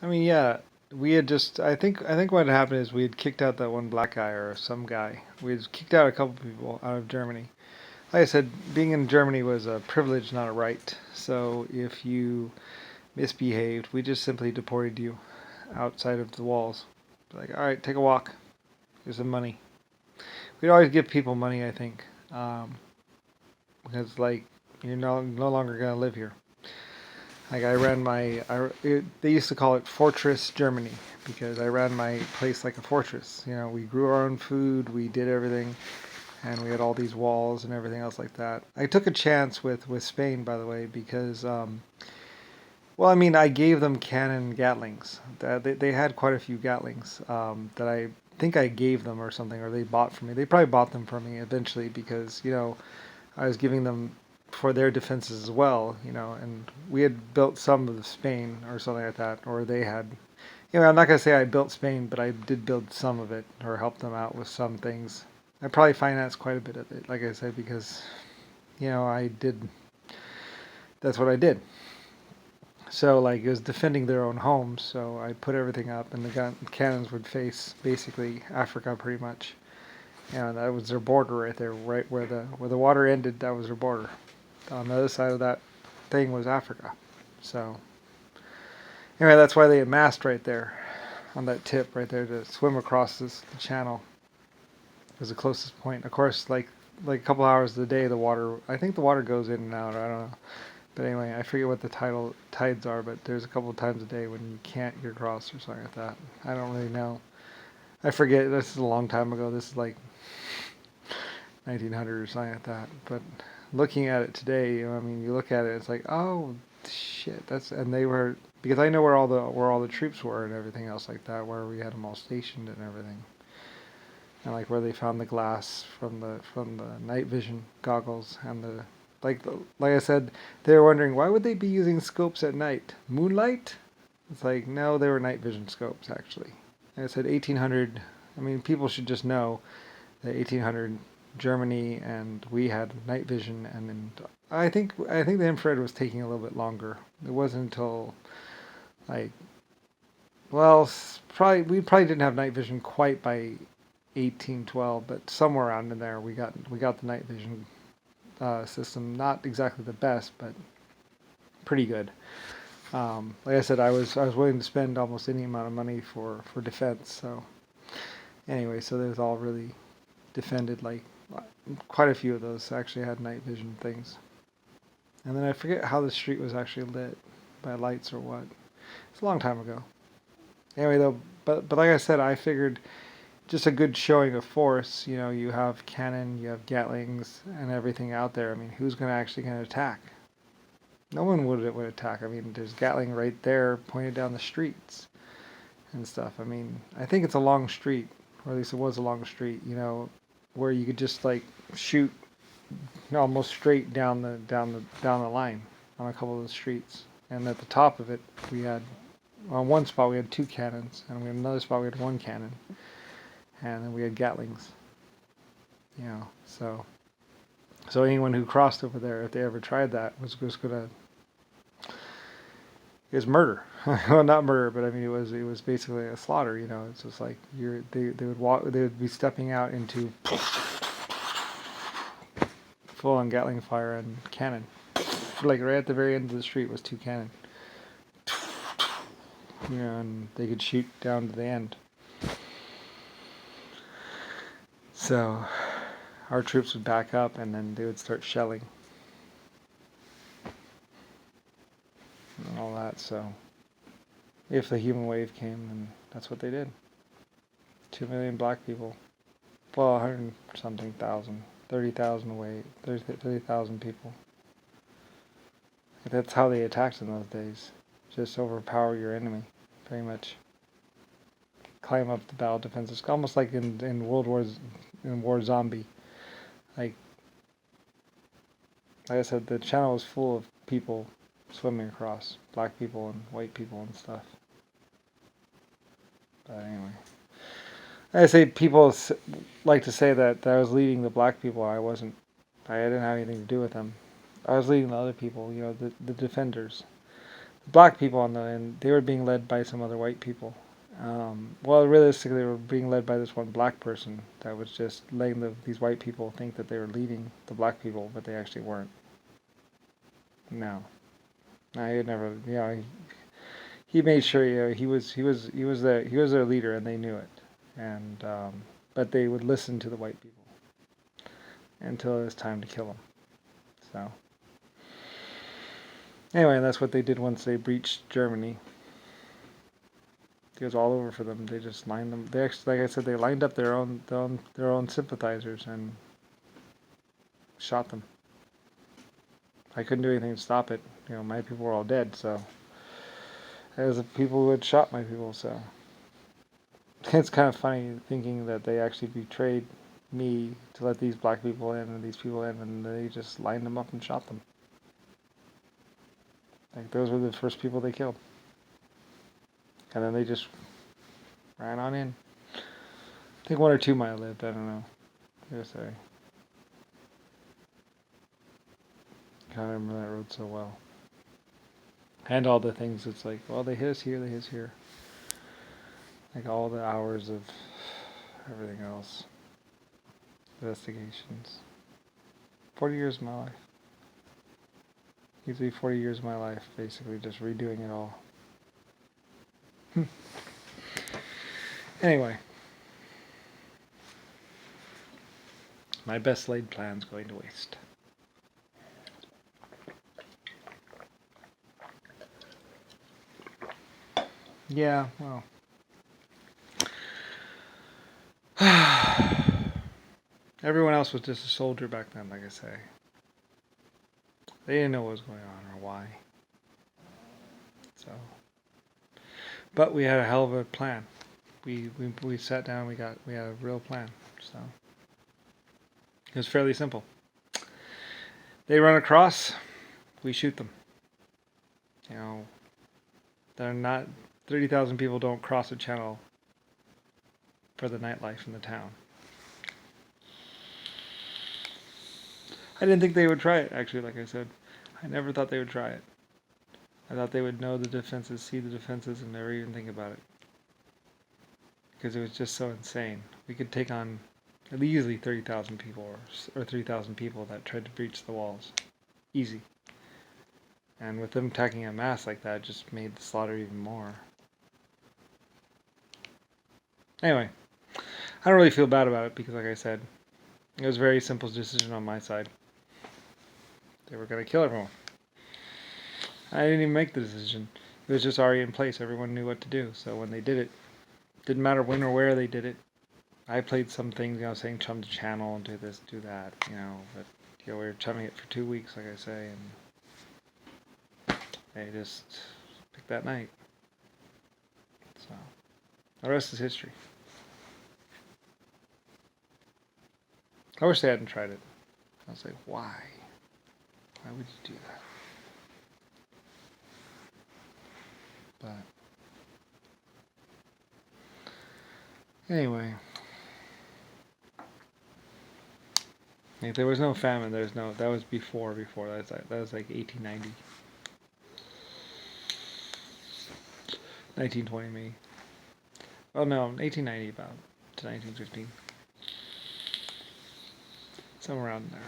I mean, yeah, we had just. I think what had happened is we had kicked out that one black guy or some guy. We had kicked out a couple people out of Germany. Like I said, being in Germany was a privilege, not a right. So if you misbehaved, we just simply deported you outside of the walls. Like, all right, take a walk. Here's some money. We'd always give people money, I think, because like you're no longer gonna live here. Like I ran my, they used to call it Fortress Germany because I ran my place like a fortress. You know, we grew our own food, we did everything, and we had all these walls and everything else like that. I took a chance with Spain, by the way, because well, I mean, I gave them cannon Gatlings. They had quite a few Gatlings that I think I gave them or something, or they bought from me. They probably bought them from me eventually because I was giving them for their defenses as well, and we had built some of Spain or something like that, or they had. I'm not gonna say I built Spain, but I did build some of it or help them out with some things. I probably financed quite a bit of it, like I said, because I did. That's what I did. So like it was defending their own homes, so I put everything up, and the cannons would face basically Africa pretty much. And that was their border right there, right where the water ended. That was their border. On the other side of that thing was Africa. So anyway, that's why they amassed right there on that tip right there to swim across the channel. It was the closest point. Of course, like a couple hours of the day, the water. I think the water goes in and out. I don't know. But anyway, I forget what the tides are, but there's a couple of times a day when you can't get across or something like that. I don't really know. I forget. This is a long time ago. This is like 1900 or something like that. But looking at it today, I mean, you look at it, it's like, oh shit, and they were because I know where all the troops were and everything else like that, where we had them all stationed and everything, and like where they found the glass from the night vision goggles and like I said, they were wondering why would they be using scopes at night? Moonlight? It's like no, they were night vision scopes actually. And I said 1800. I mean, people should just know that 1800 Germany and we had night vision, and I think the infrared was taking a little bit longer. It wasn't until like well, probably we probably didn't have night vision quite by 1812, but somewhere around in there we got the night vision system. Not exactly the best, but pretty good. Like I said, I was willing to spend almost any amount of money for defense. So anyway, so there's all really defended like quite a few of those actually had night vision things. And then I forget how the street was actually lit by lights or what. It's a long time ago. Anyway, though, but like I said, I figured just a good showing of force. You have cannon, you have Gatlings, and everything out there. I mean, who's going to attack? No one would attack. I mean, there's Gatling right there pointed down the streets and stuff. I mean, I think it's a long street, or at least it was a long street. Where you could just like shoot almost straight down the line on a couple of the streets. And at the top of it, we had on one spot we had two cannons, and we had another spot we had one cannon, and then we had Gatlings. So anyone who crossed over there, if they ever tried that, was gonna it was murder. Well, not murder, but I mean it was basically a slaughter. It's just like they would be stepping out into full on Gatling fire and cannon. Like right at the very end of the street was two cannon. And they could shoot down to the end. So our troops would back up and then they would start shelling and all that. So if the human wave came, then that's what they did. 2 million black people. Well, 100 something thousand. 30,000 away. 30,000 people. That's how they attacked in those days. Just overpower your enemy, pretty much. Climb up the battle defenses, almost like in World Wars, in War Zombie. Like, like I said, the channel was full of people swimming across, black people and white people and stuff. But anyway, I say people like to say that I was leading the black people. I wasn't. I didn't have anything to do with them. I was leading the other people. The defenders. black people on the end, they were being led by some other white people. Well, realistically, they were being led by this one black person that was just letting these white people think that they were leading the black people, but they actually weren't. No, no, he had never. He made sure. He was their leader, and they knew it. And but they would listen to the white people until it was time to kill them. So anyway, that's what they did once they breached Germany. It was all over for them. They just lined them. They actually, like I said, they lined up their own sympathizers and shot them. I couldn't do anything to stop it. My people were all dead. So as the people who had shot my people. So it's kind of funny thinking that they actually betrayed me to let these black people in and these people in, and they just lined them up and shot them. Like those were the first people they killed, and then they just ran on in. I think one or two might have lived. I don't know. USA. Can't remember that road so well. And all the things. It's like, well, they hit us here. They hit us here. Like all the hours of everything else. Investigations. 40 years of my life. Usually 40 years of my life, basically just redoing it all. Anyway. My best laid plan's going to waste. Yeah, well. Everyone else was just a soldier back then, like I say. They didn't know what was going on or why. So, but we had a hell of a plan. We sat down. We had a real plan. So it was fairly simple. They run across, we shoot them. They're not 30,000 people don't cross a channel for the nightlife in the town. I didn't think they would try it, actually, like I said. I never thought they would try it. I thought they would know the defenses, see the defenses, and never even think about it. Because it was just so insane. We could take on easily 30,000 people or 3,000 people that tried to breach the walls. Easy. And with them attacking en masse like that, it just made the slaughter even more. Anyway, I don't really feel bad about it because, like I said, it was a very simple decision on my side. They were going to kill everyone. I didn't even make the decision. It was just already in place. Everyone knew what to do. So when they did it, didn't matter when or where they did it. I played some things, saying chum the channel and do this, do that, but we were chumming it for 2 weeks, like I say, and they just picked that night. So the rest is history. I wish they hadn't tried it. I was like, why? Why would you do that? But anyway, if there was no famine. That was before. That was like 1890, 1920 maybe. Oh no, 1890 about to 1915, somewhere around there.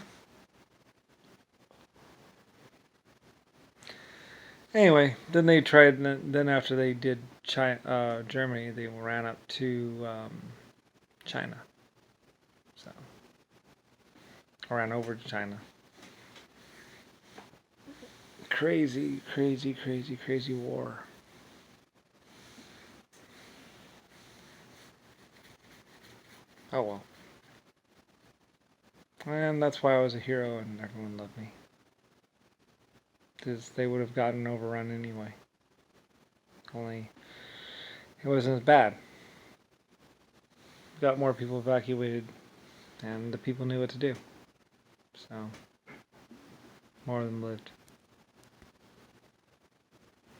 Anyway, then they tried. Then after they did Germany, they ran up to China. So ran over to China. Crazy, crazy, crazy, crazy war. Oh well. And that's why I was a hero and everyone loved me. Because they would have gotten overrun anyway. Only it wasn't as bad. Got more people evacuated and the people knew what to do. So more of them lived.